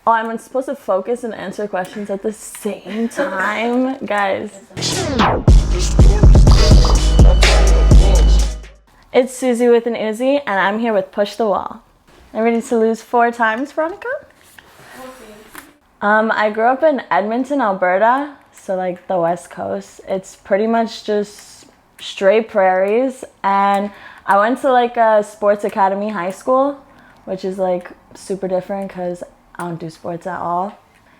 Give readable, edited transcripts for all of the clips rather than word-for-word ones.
Oh, I'm supposed to focus and answer questions at the same time? Guys. It's Suzi with an Uzi, and I'm here with Push the Wall. I'm ready to lose 4 times, Veronica? I grew up in Edmonton, Alberta, so like the West Coast. It's pretty much just straight prairies, and I went to like a sports academy high school, which is like super different because I don't do sports at all.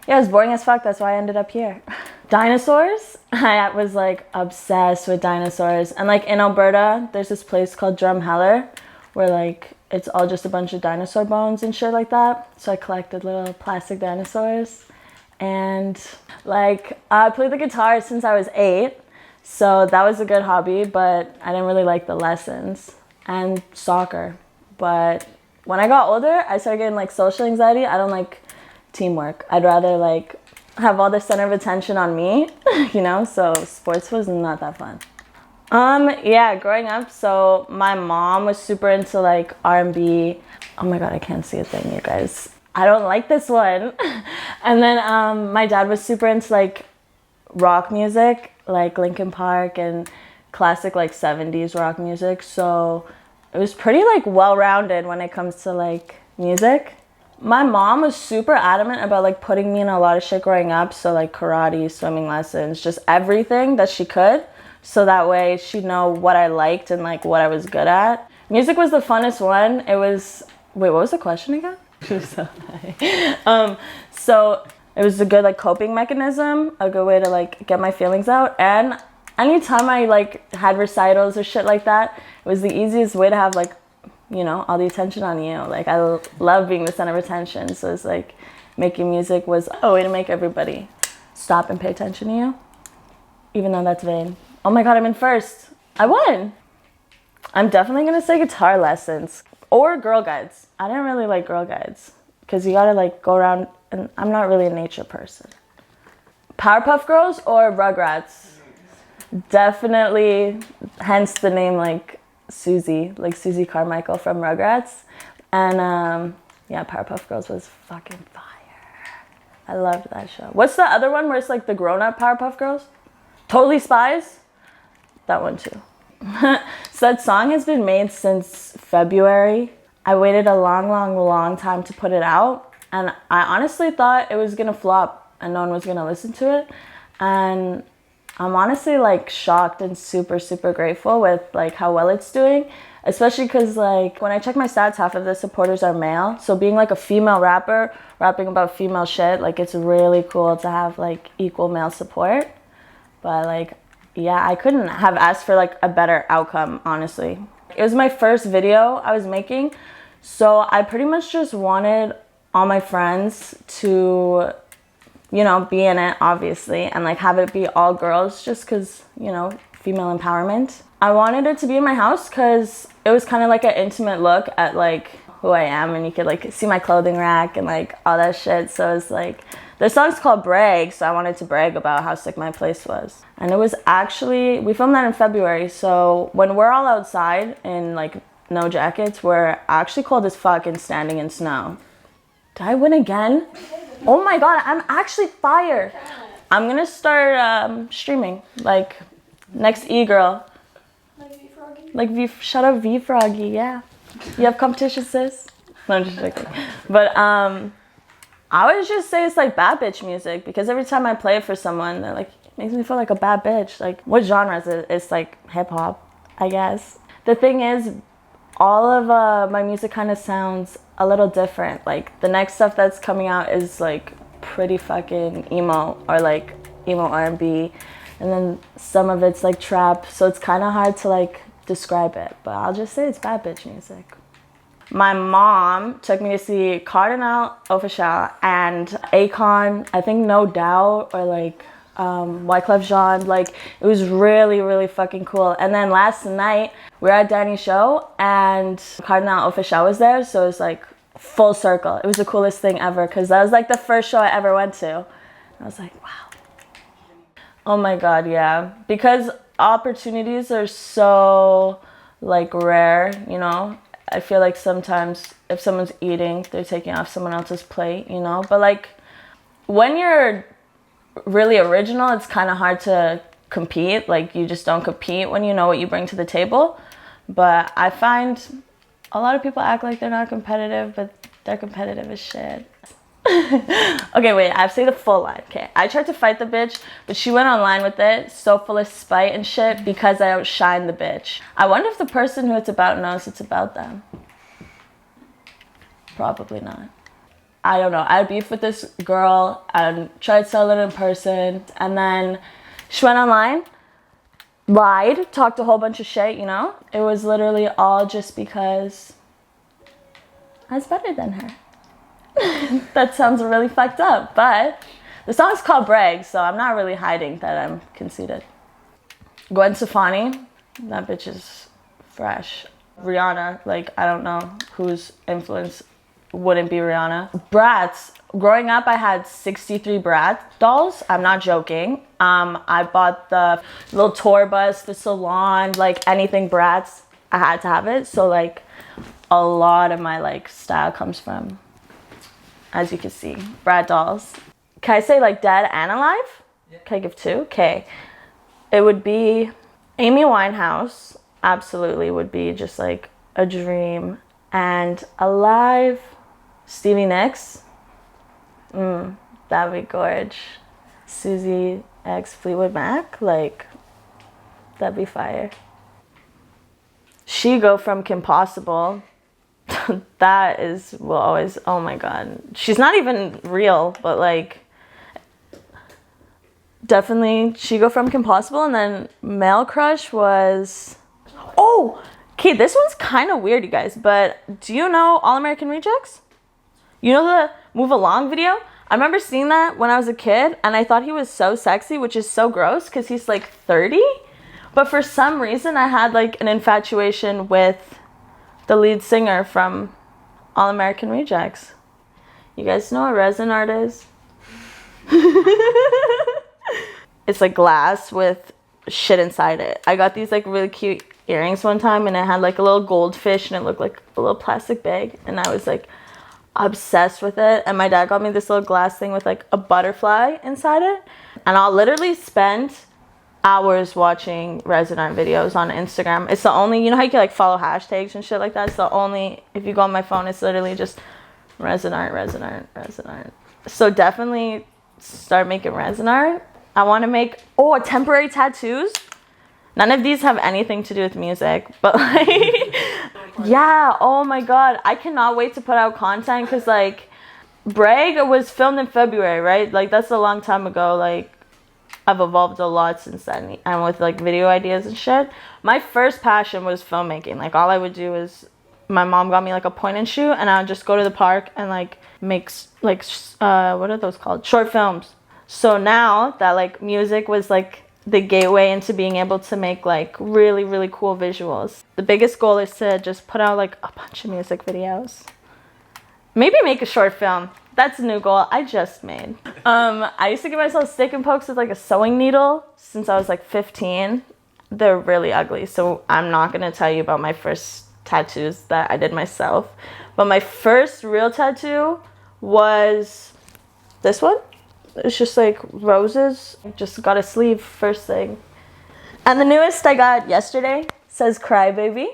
Yeah, it was boring as fuck. That's why I ended up here. Dinosaurs. I was like obsessed with dinosaurs. And like in Alberta, there's this place called Drumheller where like it's all just a bunch of dinosaur bones and shit like that. So I collected little plastic dinosaurs. And like I played the guitar since I was 8. So that was a good hobby, but I didn't really like the lessons. And soccer. But when I got older, I started getting like social anxiety. I don't like teamwork. I'd rather like have all the center of attention on me, you know, so sports was not that fun. Yeah, growing up, so my mom was super into like R&B. Oh my god, I can't see a thing, you guys. I don't like this one. And then my dad was super into like rock music, like Linkin Park and classic like 70s rock music. So it was pretty like well-rounded when it comes to like music. My mom was super adamant about like putting me in a lot of shit growing up. So like karate, swimming lessons, just everything that she could. So that way she'd know what I liked and like what I was good at. Music was the funnest one. It was, wait, what was the question again? So it was a good like coping mechanism, a good way to like get my feelings out. And anytime I like had recitals or shit like that, it was the easiest way to have like, you know, all the attention on you. Like I love being the center of attention. So it's like making music was a way to make everybody stop and pay attention to you. Even though that's vain. Oh my god, I'm in first. I won. I'm definitely gonna say guitar lessons or Girl Guides. I didn't really like Girl Guides because you gotta like go around, and I'm not really a nature person. Powerpuff Girls or Rugrats? Definitely, hence the name like Suzi, like Suzi Carmichael from Rugrats. And yeah, Powerpuff Girls was fucking fire. I loved that show. What's the other one where it's like the grown-up Powerpuff Girls? Totally Spies? That one too. So that song has been made since February. I waited a long time to put it out, and I honestly thought it was gonna flop and no one was gonna listen to it. And I'm honestly like shocked and super grateful with like how well it's doing, especially because like when I check my stats, half of the supporters are male. So being like a female rapper rapping about female shit, like it's really cool to have like equal male support. But like, yeah, I couldn't have asked for like a better outcome, honestly. It was my first video I was making, so I pretty much just wanted all my friends to, you know, be in it, obviously, and like have it be all girls just because, you know, female empowerment. I wanted it to be in my house because it was kind of like an intimate look at like who I am, and you could like see my clothing rack and like all that shit. So it's like, the song's called Brag, so I wanted to brag about how sick my place was. And it was actually, we filmed that in February, so when we're all outside in like no jackets, we're actually cold as fuck and standing in snow. Did I win again? Oh my god, I'm actually fire. I'm gonna start streaming, like next e-girl. Like V-Froggy? Like shut up V-Froggy, yeah. You have competition, sis? No, I'm just joking. But I would just say it's like bad bitch music, because every time I play it for someone, they're like, it makes me feel like a bad bitch. Like, what genre is it? It's like hip hop, I guess. The thing is, all of my music kind of sounds a little different. Like the next stuff that's coming out is like pretty fucking emo, or like emo R&B, and then some of it's like trap, so it's kind of hard to like describe it, but I'll just say it's bad bitch music. My mom took me to see Cardinal Offishall and Akon, I think No Doubt, or like Wyclef Jean. Like it was really fucking cool. And then last night we were at Danny's show and Cardinal Offishall was there, so it was like full circle. It was the coolest thing ever because that was like the first show I ever went to. I was like, wow. Oh my god, yeah, because opportunities are so like rare, you know. I feel like sometimes if someone's eating, they're taking off someone else's plate, you know? But like when you're really original, it's kind of hard to compete. Like you just don't compete when you know what you bring to the table. But I find a lot of people act like they're not competitive, but they're competitive as shit. Okay, wait, I have to say the full line. Okay, I tried to fight the bitch, but she went online with it, so full of spite and shit, because I outshined the bitch. I wonder if the person who it's about knows it's about them. Probably not. I don't know. I had beef with this girl and tried selling it in person, and then she went online, lied, talked a whole bunch of shit, you know? It was literally all just because I was better than her. That sounds really fucked up, but the song's called Brag, so I'm not really hiding that I'm conceited. Gwen Stefani, that bitch is fresh. Rihanna, like, I don't know whose influence wouldn't be Rihanna. Bratz, growing up I had 63 Bratz dolls. I'm not joking. I bought the little tour bus, the salon, like anything Bratz, I had to have it. So like a lot of my like style comes from, as you can see, Bratz dolls. Can I say like dead and alive? Yeah. Can I give two? Okay. It would be Amy Winehouse, absolutely would be just like a dream. And alive, Stevie Nicks. That'd be gorge. Suzi x Fleetwood Mac, like that'd be fire. She go from Kim Possible. That is, will always, oh my god. She's not even real, but like definitely she go from Kim Possible. And then male crush was, oh, okay, this one's kind of weird, you guys, but do you know All American Rejects? You know the Move Along video? I remember seeing that when I was a kid, and I thought he was so sexy, which is so gross because he's like 30. But for some reason, I had like an infatuation with the lead singer from All American Rejects. You guys know what resin art is? It's like glass with shit inside it. I got these like really cute earrings one time, and it had like a little goldfish, and it looked like a little plastic bag, and I was like obsessed with it. And my dad got me this little glass thing with like a butterfly inside it, and I'll literally spend hours watching resin art videos on Instagram. It's the only, you know how you can like follow hashtags and shit like that? It's the only, if you go on my phone, it's literally just resin art, resin art, resin art. So definitely start making resin art. I want to make, temporary tattoos. None of these have anything to do with music, but like, yeah, oh my god, I cannot wait to put out content, because like, Brag was filmed in February, right? Like, that's a long time ago. Like, I've evolved a lot since then, and with like video ideas and shit. My first passion was filmmaking. Like, all I would do is, my mom got me like a point and shoot, and I would just go to the park and like make like, what are those called? Short films. So now that like music was like the gateway into being able to make like really, really cool visuals, the biggest goal is to just put out like a bunch of music videos. Maybe make a short film. That's a new goal I just made. I used to give myself stick and pokes with like a sewing needle since I was like 15. They're really ugly, so I'm not gonna tell you about my first tattoos that I did myself. But my first real tattoo was this one. It's just like roses. Just got a sleeve first thing. And the newest I got yesterday says Cry Baby,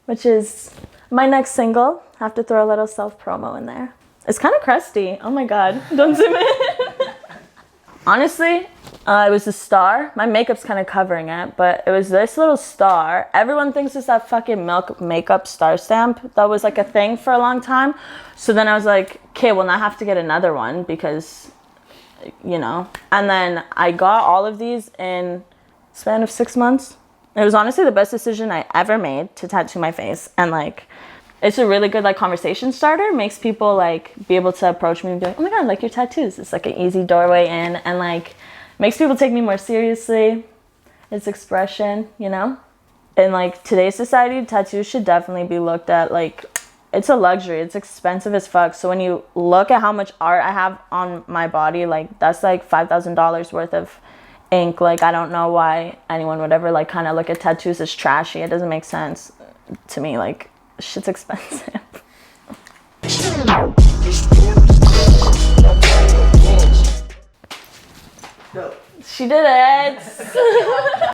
which is my next single. I have to throw a little self-promo in there. It's kind of crusty. Oh my god. Don't zoom in. Honestly, it was a star. My makeup's kind of covering it, but it was this little star. Everyone thinks it's that fucking Milk makeup star stamp that was like a thing for a long time. So then I was like, okay, well now I have to get another one because, you know. And then I got all of these in a span of 6 months. It was honestly the best decision I ever made to tattoo my face. And like, it's a really good like conversation starter. Makes people like be able to approach me and be like, oh my god, I like your tattoos. It's like an easy doorway in, and like makes people take me more seriously. It's expression, you know? In like today's society, tattoos should definitely be looked at like, it's a luxury. It's expensive as fuck. So when you look at how much art I have on my body, like that's like $5,000 worth of ink. Like, I don't know why anyone would ever like kind of look at tattoos as trashy. It doesn't make sense to me. Like, Shit's expensive. No. She did it.